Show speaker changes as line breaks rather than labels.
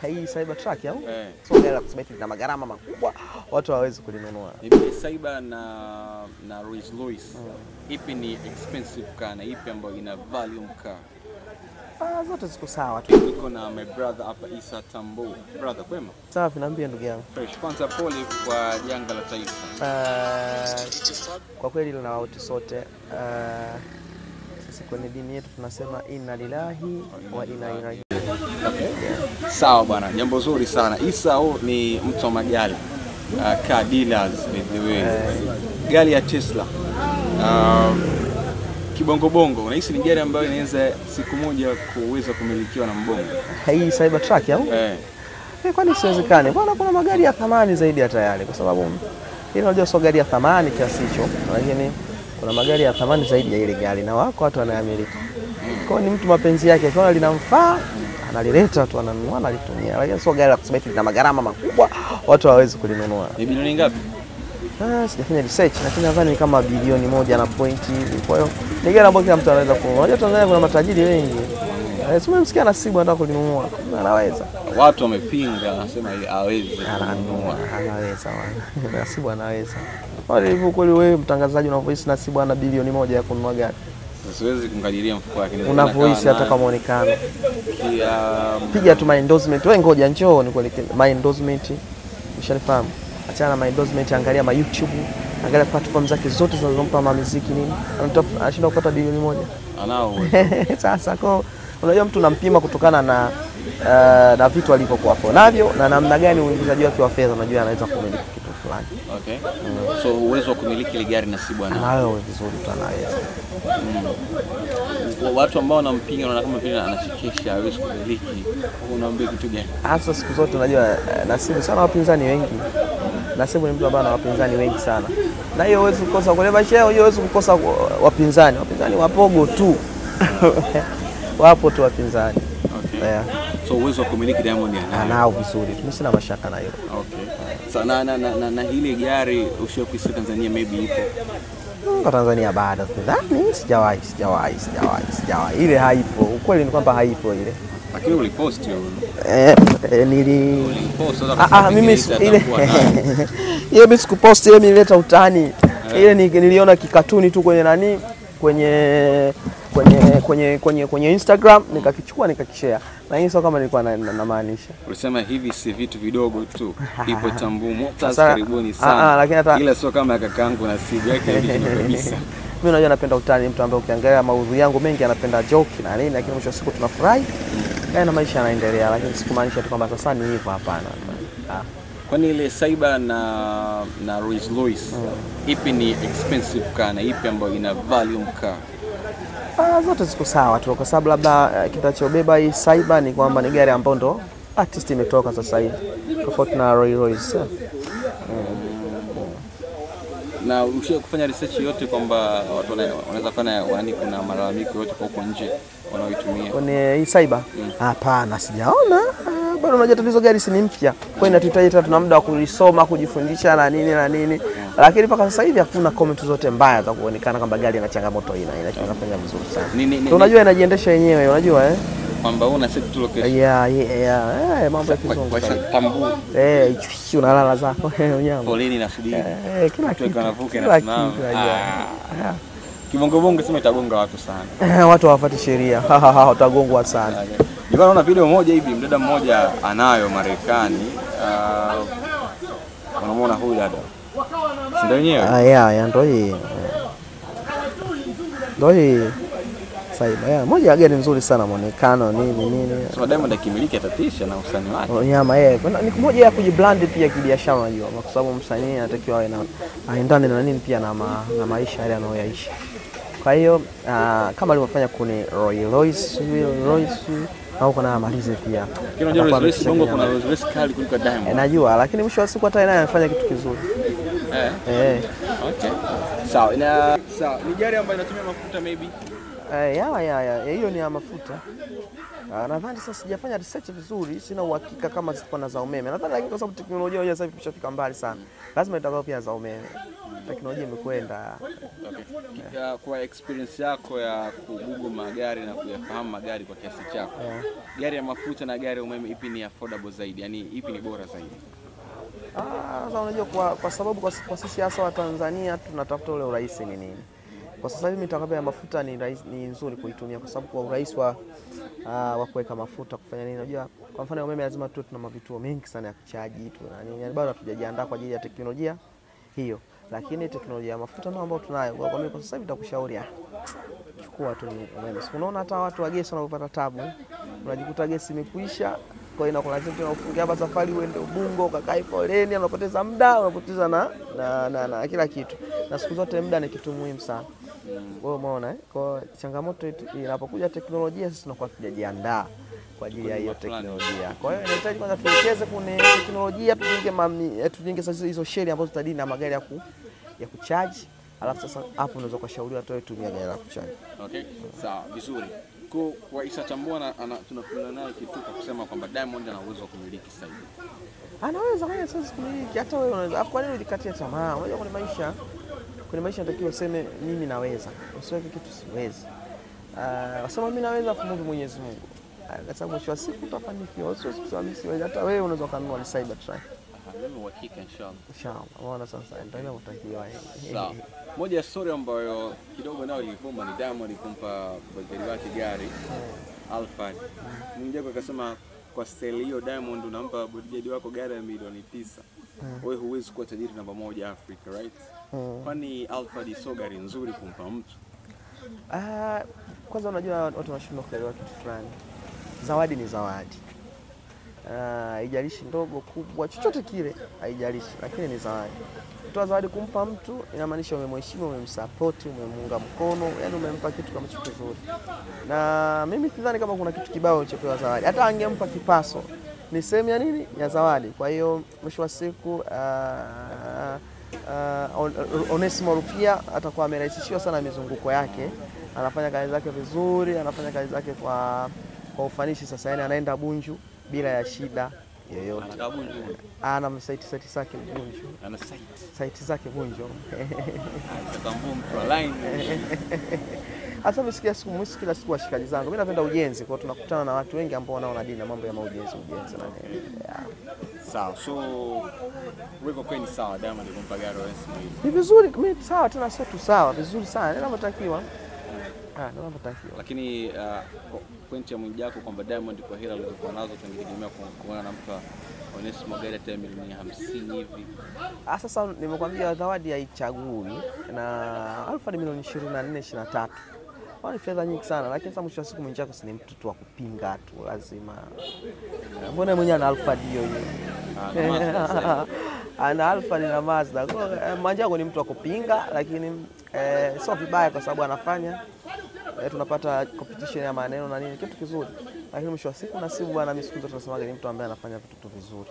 Hii Cybertruck au? So gari la kusema ina magharama makubwa, watu hawawezi kulinunua.
Hivi Cyber na Rolls Royce, ipi ni expensive car na ipi ambayo ina volume car?
Zote ziko sawa
tu. Niko na my brother hapa Isa Tambo. Brother, kwema?
Sawa, naambia ndugu yangu.
Kwanza pole kwa janga la taifa.
Kwa kweli lina watu sote. Sisi kwenye dini yetu tunasema inna lillahi wa inna ilaihi raji'un.
Sawa bwana, jambo zuri sana. Isa ni mtu wa magari. Car dealers by the way. Gari ya Tesla. Kibongo bongo, unahisi ni gari ambayo inaweza siku moja kuweza kumilikiwa na mbongo?
Hii Cybertruck au? Kwani siwezekane? Bwana, kuna magari ya thamani zaidi ya tayari, kwa sababu ile unajua sio gari ya thamani kiasi hicho, lakini kuna magari ya thamani zaidi ya ile gari na wako watu wanayamiliki. Kwa ni mtu mapenzi yake, kwa linamfaa analileta tu, ananunua analitumia, lakini sio gari la kusema ina magharama makubwa, watu hawawezi kulinunua.
Ni bilioni ngapi?
Sijafanya research, lakini nadhani ni kama bilioni 1 na pointi hivi. Kwa hiyo ni gari ambayo kila mtu anaweza kununua. Unajua Tanzania kuna matajiri wengi. Tumemsikia Nasibu anataka kulinunua. Anaweza.
Watu wamepinga, anasema hawezi kununua.
Anaweza bwana. Nasibu anaweza. Wale hivyo kweli wewe mtangazaji unavyohisi Nasibu ana bilioni 1 ya kununua gari?
Siwezi kumkadiria mfuko wake.
Unavyohisi hata kama muonekano. Piga tu my endorsement. Wewe ngoja njoo nikuelekeze my endorsement. Ushanifahamu? Achana na endorsement, angalia ma YouTube, angalia platform zake zote zinazompa muziki nini. Anashinda kupata bilioni 1.
Anao.
Sasa kwa unajua mtu unampima kutokana na vitu alivyokuwa hapo navyo na namna gani uingizaji wake wa fedha, unajua anaweza kumiliki kitu fulani.
Okay. So uwezo wa kumiliki ile gari Nasibu
anayo vizuri tu, anaweza.
Watu ambao wanampinga wanaona kama vile anachekesha, hawezi kumiliki. Unaambia kitu gani?
Hasa siku zote unajua Nasibu sana wapinzani wengi. Nasibu ni mtu ambaye ana wapinzani wengi sana. Na hiyo huwezi kukosa kule maisha, hiyo huwezi kukosa wapinzani. Wapinzani wapogo tu. Wapo tu wapinzani.
Okay. So uwezo wa kumiliki Diamond
anao vizuri. Mimi sina mashaka na hilo.
Okay. So na hili gari ushakuisikia Tanzania maybe ipo?
Kwa Tanzania bado sidhani, sijawahi. Ile haipo. Ukweli ni kwamba haipo ile.
Lakini ulipost hiyo.
Ulipost mimi ile. Hiyo mimi sikupost, ile nilileta utani. Ile niliona kikatuni tu kwenye nani? Kwenye Instagram nikakichukua nikakishare. Na hiyo sio kama nilikuwa namaanisha.
Ulisema hivi si vitu vidogo tu. Ipo Tambumo. Karibuni sana.
Lakini hata
ila sio kama kakaangu Nasibu yake original kabisa.
Mimi unajua napenda utani, mtu ambaye ukiangalia maudhui yangu mengi anapenda joke na nini, lakini mwisho wa siku tunafurahi. Na maisha yanaendelea, lakini sikumaanisha tu kwamba sasa ni hivyo, hapana.
Kwani ile Cyber na Rolls Royce, ipi ni expensive car na ipi ambayo ina volume car?
Zote ziko sawa tu, kwa sababu labda kitachobeba hii Cyber ni kwamba ni gari ambayo ndo artist imetoka sasa hivi, tofauti na Rolls Royce.
Na ushaje kufanya research yote kwamba watu wanaweza kana kuna malalamiko yote kwa huko nje wanaoitumia
kwenye hii Cyber? Hapana, sijaona. Bado unajua tatizo gari si mpya. Kwa hiyo inatuhitaji tuna muda wa kulisoma, kujifundisha na nini. Lakini mpaka sasa hivi hakuna comment zote mbaya za kuonekana kwamba gari ina changamoto inafanya vizuri sana. Unajua inajiendesha yenyewe, unajua
kwamba una set location.
Mambo ya kizungu.
Tambu.
Unalala zako unyama.
Foleni na subiri.
Kila kitu
kanavuka na simama. Kibongo bongo sema itagonga watu sana.
Watu hawafuati sheria. Watagongwa sana.
Nilikuwa naona video moja hivi, mdada mmoja anayo Marekani. Unamuona huyu dada? Ndio yenyewe.
Ndio hii. Ndio hii. Cyber. Moja ya gari nzuri sana, muonekano nini.
So Diamond akimiliki atatisha na usanii wake.
Nyama ni moja ya kujibrand pia kibiashara, unajua. Kwa sababu msanii anatakiwa awe na aendane na nini pia na maisha yale anayoishi. Kwa hiyo kama alivyofanya kwenye Rolls Royce au kuna malize pia.
Unajua Rolls Royce bongo kuna Rolls Royce kali kuliko Diamond.
Najua, lakini mwisho wa siku hata yeye anafanya kitu kizuri.
Okay. Sawa. Ni gari ambayo inatumia mafuta maybe.
Hiyo ni ya mafuta. Nadhani sasa sijafanya research vizuri, sina uhakika kama zitakuwa na za umeme. Nadhani lakini kwa sababu teknolojia sasa hivi imeshafika mbali sana, lazima itakuwa pia za umeme. Teknolojia imekwenda.
Okay. Kwa experience yako ya kugugu magari na kuyafahamu magari kwa kiasi chako, gari ya mafuta na gari ya umeme ipi ni affordable zaidi? Yaani ipi ni bora zaidi?
Sasa unajua kwa sababu kwa sisi hasa wa Tanzania tunatafuta ule urahisi ni nini. Kwa sasa hivi mitambo ya mafuta ni nzuri kuitumia kwa sababu kwa urahisi wa kuweka mafuta kufanya nini. Unajua kwa mfano umeme lazima tu tuna mavituo mengi sana ya kuchaji tu na nini. Yaani bado hatujajiandaa kwa ajili ya teknolojia hiyo. Lakini teknolojia ya mafuta ndio ambayo tunayo. Kwa mimi kwa sasa hivi nitakushauri chukua tu umeme. Unaona hata watu wa gesi wanapata tabu. Unajikuta gesi imekwisha, kwa hiyo lazima tena ufunge hapa safari uende Ubungo ukakae foleni, unapoteza muda, unapoteza na kila kitu. Na siku zote muda ni kitu muhimu sana. Wewe umeona Kwa changamoto inapokuja teknolojia sisi tunakuwa tunajiandaa kwa ajili ya hiyo teknolojia. Kwa hiyo inahitaji kwanza tuwekeze kwenye teknolojia, tujenge sasa hizo sheli ambazo zitadili na magari ya kuchaji. Alafu sasa hapo unaweza kushauri watu tumia gari la kuchaji.
Okay. Sawa, vizuri. Kwa Issa Tambua tunafunana naye kitu kwa kusema kwamba Diamond ana uwezo wa kumiliki sasa hivi.
Anaweza kama sasa kumiliki, hata wewe unaweza. Kwa nini ujikatie tamaa? Unajua kwenye maisha natakiwa useme mimi naweza. Usiweke kitu siwezi. Wasema mimi naweza kumwomba Mwenyezi Mungu. Kwa sababu mwisho wa siku utafanikiwa. Usiwezi kusema mimi siwezi. Hata wewe unaweza kununua ni Cybertruck.
Mimi uhakika inshallah.
Inshallah. Unaona sasa ndio inavyotakiwa.
Sawa. Moja ya story ambayo kidogo nao ilivuma ni Diamond kumpa bagari wake gari Alphard. Mwingine akasema kwa style hiyo Diamond unampa bodyguard wako gari ya milioni 9. Wewe huwezi kuwa tajiri namba 1 Afrika, right? Kwani Alphard sio gari nzuri kumpa mtu?
Kwanza unajua watu wanashindwa kuelewa kitu fulani. Zawadi ni zawadi. Haijalishi ndogo kubwa chochote kile, haijalishi, lakini ni zawadi. Kutoa zawadi kumpa mtu inamaanisha umemheshimu, umemsupport, umemuunga mkono, yani umempa kitu kama kitu kizuri. Na mimi sidhani kama kuna kitu kibao cha kupewa zawadi. Hata angempa kipaso ni sehemu ya nini? Ya zawadi. Kwa hiyo mwisho wa siku Onesmo Rupia atakuwa amerahisishiwa sana mizunguko yake. Anafanya kazi zake vizuri, anafanya kazi zake kwa ufanisi sasa, yani anaenda Bunju bila ya shida yoyote.
Anakaa Bunju.
Ana site zake Bunju.
Ana
site zake Bunju.
Atambua mtu wa line.
Hata msikia kila siku washikaji zangu. Mimi napenda ujenzi, kwa tunakutana na watu wengi ambao wanaona dini na mambo ya ujenzi na nini.
Sawa. So wewe kwa ni sawa Diamond kumpa gari Onesmo hivi.
Ni vizuri, mimi sawa tena sio tu sawa, vizuri sana. Ninavyotakiwa. Ninavyotakiwa.
Lakini point ya Mwijaku kwamba Diamond kwa hela alizokuwa nazo tungetegemea kuona nampa Onesmo gari ya milioni 50 hivi.
Sasa nimekwambia zawadi haichagui na Alphard milioni 24 23. Ni fedha nyingi sana, lakini sasa mwisho wa siku Mwijaku si ni mtu tu wa kupinga tu, lazima. Mbona mwenyewe ana Alphard hiyo. Ana Alphard na Mazda. Mwijaku ni mtu wa kupinga, lakini sio vibaya kwa sababu anafanya tunapata competition ya maneno na nini, kitu kizuri. Lakini mwisho wa siku Nasibu bwana, mimi siku zote tunasema ni mtu ambaye anafanya vitu vizuri.